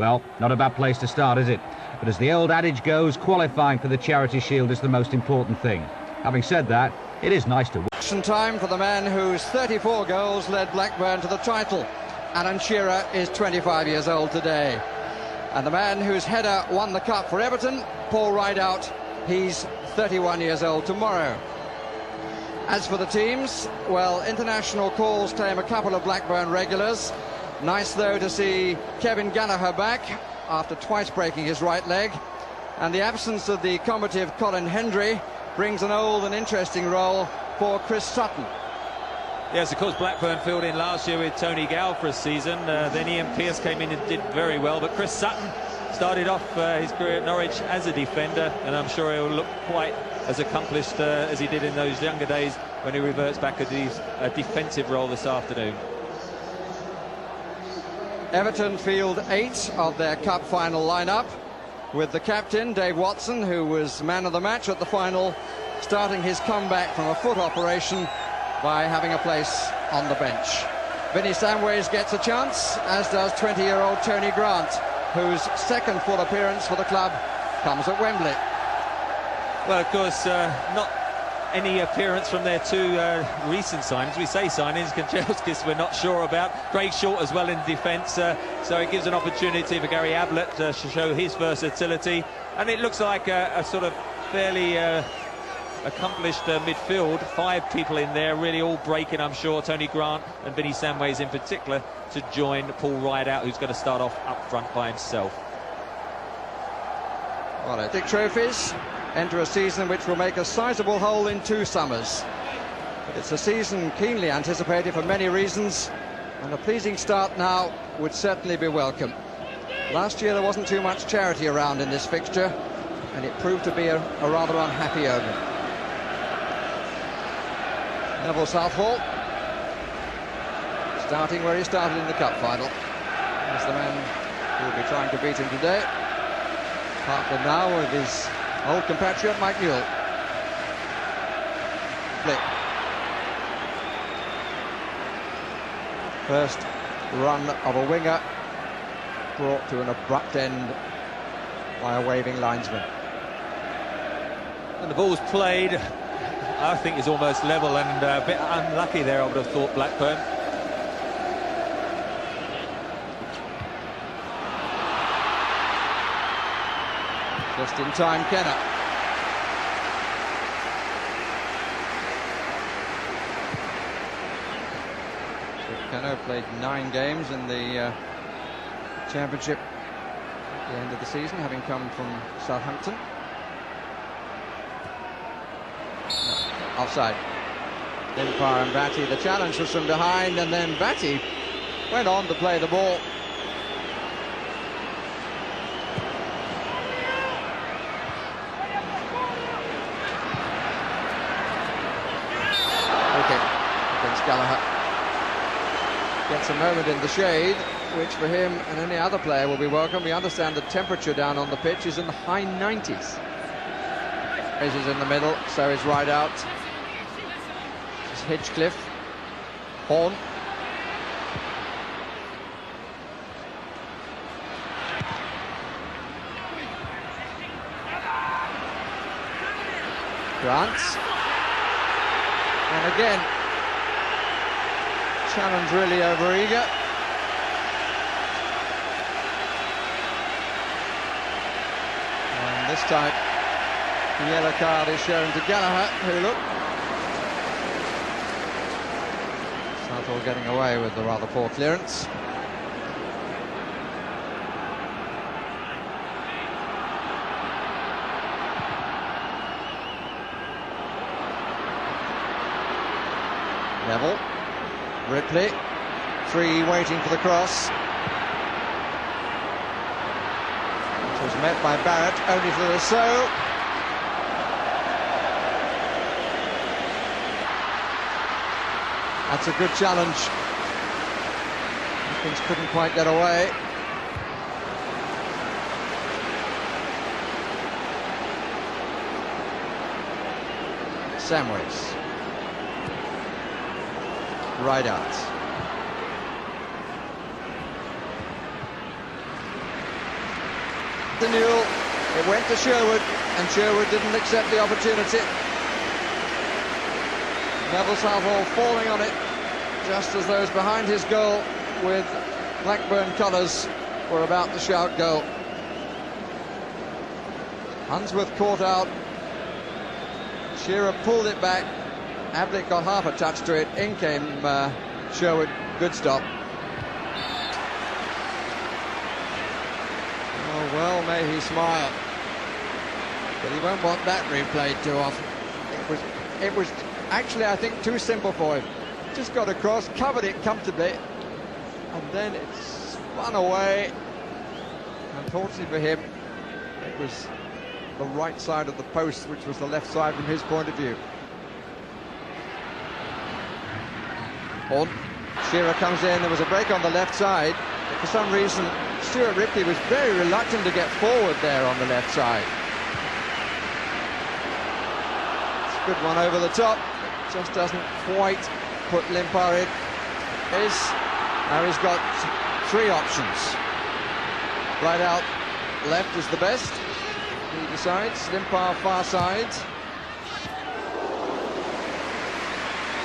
Well, not a bad place to start, is it? But as the old adage goes, qualifying for the Charity Shield is the most important thing. Having said that, it is nice to win. Action time for the man whose 34 goals led Blackburn to the title. Alan Shearer is 25 years old today. And the man whose header won the cup for Everton, Paul Rideout, he's 31 years old tomorrow. As for the teams, well, international calls claim a couple of Blackburn regulars. Nice, though, to see Kevin Gallagher back after twice breaking his right leg. And the absence of the combative Colin Hendry brings an old and interesting role for Chris Sutton. Yes, of course, Blackburn filled in last year with Tony Gow for a season. Then Ian Pearce came in and did very well. But Chris Sutton started off his career at Norwich as a defender, and I'm sure he'll look quite as accomplished as he did in those younger days when he reverts back to a defensive role this afternoon. Everton field 8 of their cup final lineup, with the captain, Dave Watson, who was man of the match at the final, starting his comeback from a foot operation by having a place on the bench. Vinnie Samways gets a chance, as does 20-year-old Tony Grant, whose second full appearance for the club comes at Wembley. Well, of course, not any appearance from their two recent signings. We say signings, Kanchelskis we're not sure about. Craig Short as well in defence, so it gives an opportunity for Gary Ablett to show his versatility. And it looks like a sort of fairly accomplished midfield. 5 people in there, really all breaking, I'm sure. Tony Grant and Vinnie Samways in particular, to join Paul Rideout, who's going to start off up front by himself. Well, Dick Trophies enter a season which will make a sizable hole in 2 summers. But it's a season keenly anticipated for many reasons, and a pleasing start now would certainly be welcome. Last year there wasn't too much charity around in this fixture, and it proved to be a rather unhappy omen. Neville Southall, starting where he started in the cup final. He's the man who will be trying to beat him today. Partnered now with his old compatriot Mike Newell. Flick. First run of a winger brought to an abrupt end by a waving linesman. And the ball's played, I think, is almost level, and a bit unlucky there, I would have thought, Blackburn. Just in time, Kenner. So Kenner played 9 games in the Championship at the end of the season, having come from Southampton. No, offside. Limpar and Batty, the challenge was from behind, and then Batty went on to play the ball. Gallagher gets a moment in the shade, which for him and any other player will be welcome. We understand the temperature down on the pitch is in the high 90s. Hayes is in the middle, so is Rideout. This is Hinchcliffe. Horn. Grant. And again, challenge really over eager. And this time the yellow card is shown to Gallagher, who look. Southall getting away with the rather poor clearance. Neville. Ripley, 3 waiting for the cross. It was met by Barrett, only for the so. That's a good challenge. Hopkins couldn't quite get away. Samways. Rideout. the Newell. It went to Sherwood, and Sherwood didn't accept the opportunity. Neville Southall falling on it, just as those behind his goal with Blackburn colours were about to shout goal. Unsworth caught out. Shearer pulled it back. Ablett got half a touch to it. In came Sherwood. Good stop. Oh, well may he smile. But he won't want that replayed too often. It was actually, I think, too simple for him. Just got across, covered it comfortably, and then it spun away. Unfortunately for him, it was the right side of the post, which was the left side from his point of view. Horn. Shearer comes in. There was a break on the left side, but for some reason Stuart Ripley was very reluctant to get forward there on the left side. It's a good one over the top. Just doesn't quite put Limpar in. Now he's got three options. Right out left is the best. He decides. Limpar far side.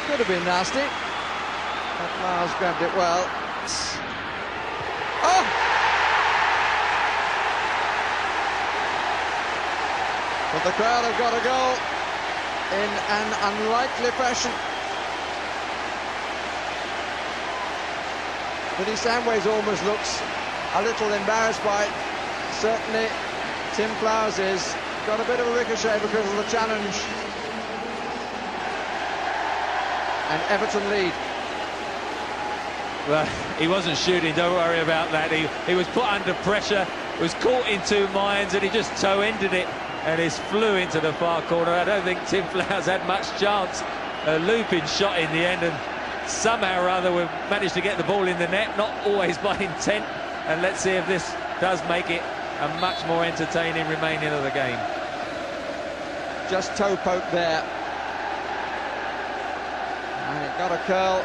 Could have been nasty. But Flowers grabbed it well. Oh! But the crowd have got a goal in an unlikely fashion. Vinnie Samways almost looks a little embarrassed by it. Certainly Tim Flowers is. Got a bit of a ricochet because of the challenge. And Everton lead. Well, he wasn't shooting, don't worry about that. He was put under pressure, was caught in two minds, and he just toe-ended it, and it flew into the far corner. I don't think Tim Flowers had much chance. A looping shot in the end, and somehow or other we've managed to get the ball in the net, not always by intent. And let's see if this does make it a much more entertaining remaining of the game. Just toe poke there. And it got a curl.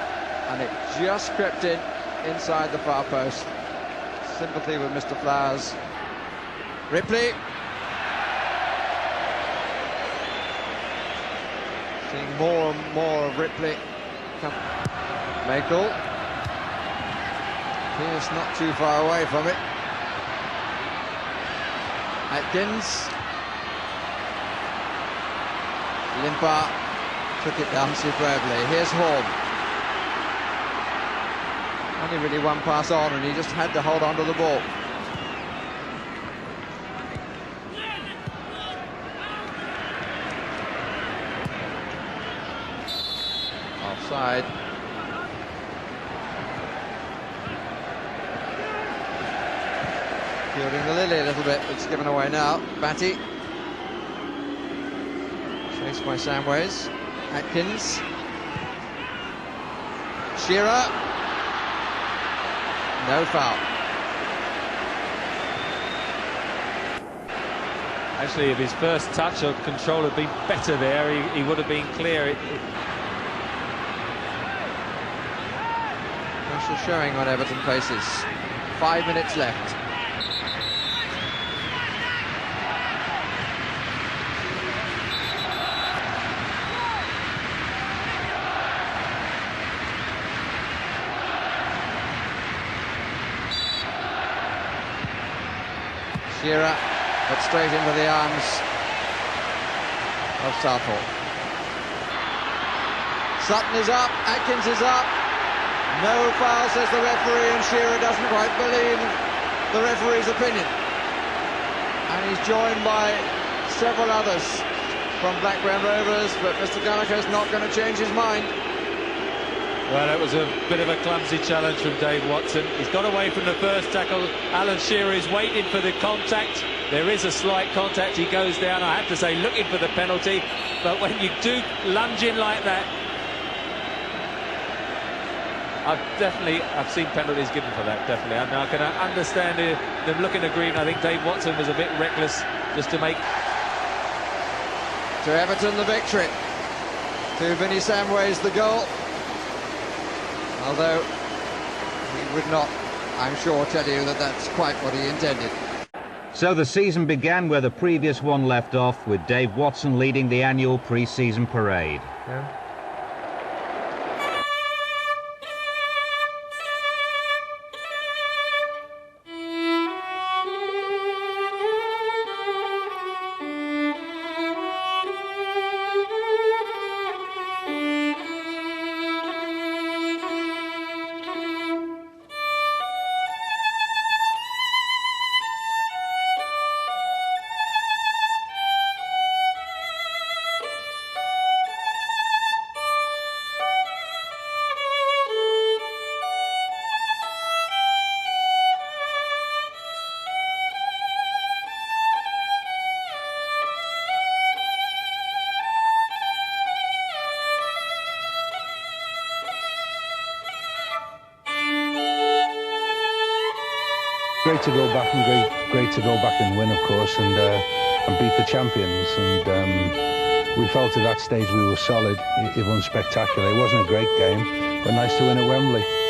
And it just crept in inside the far post. Sympathy with Mr. Flowers. Ripley. Seeing more and more of Ripley. Makel. Pierce not too far away from it. Atkins. Limpar took it down superbly. Here's Horn. Only really one pass on, and he just had to hold on to the ball. Offside. Fielding the lily a little bit, but it's given away now. Batty. Chased by Samways. Atkins. Shearer. No foul. Actually, if his first touch or control had been better there, he would have been clear. Pressure showing on Everton faces. 5 minutes left. Shearer, but straight into the arms of Southall. Sutton is up, Atkins is up. No foul, says the referee, and Shearer doesn't quite believe the referee's opinion. And he's joined by several others from Blackburn Rovers, but Mr. Gallagher's not going to change his mind. Well, it was a bit of a clumsy challenge from Dave Watson. He's got away from the first tackle. Alan Shearer is waiting for the contact. There is a slight contact. He goes down, I have to say, looking for the penalty. But when you do lunge in like that, I've seen penalties given for that, definitely. I mean, I can understand them looking at green. I think Dave Watson was a bit reckless just to make... To Everton, the victory. To Vinnie Samways, the goal. Although he would not, I'm sure, tell you that that's quite what he intended. So the season began where the previous one left off, with Dave Watson leading the annual pre-season parade. Yeah. Great to go back and great to go back and win, of course, and beat the champions. And we felt at that stage we were solid. It wasn't spectacular. It wasn't a great game, but nice to win at Wembley.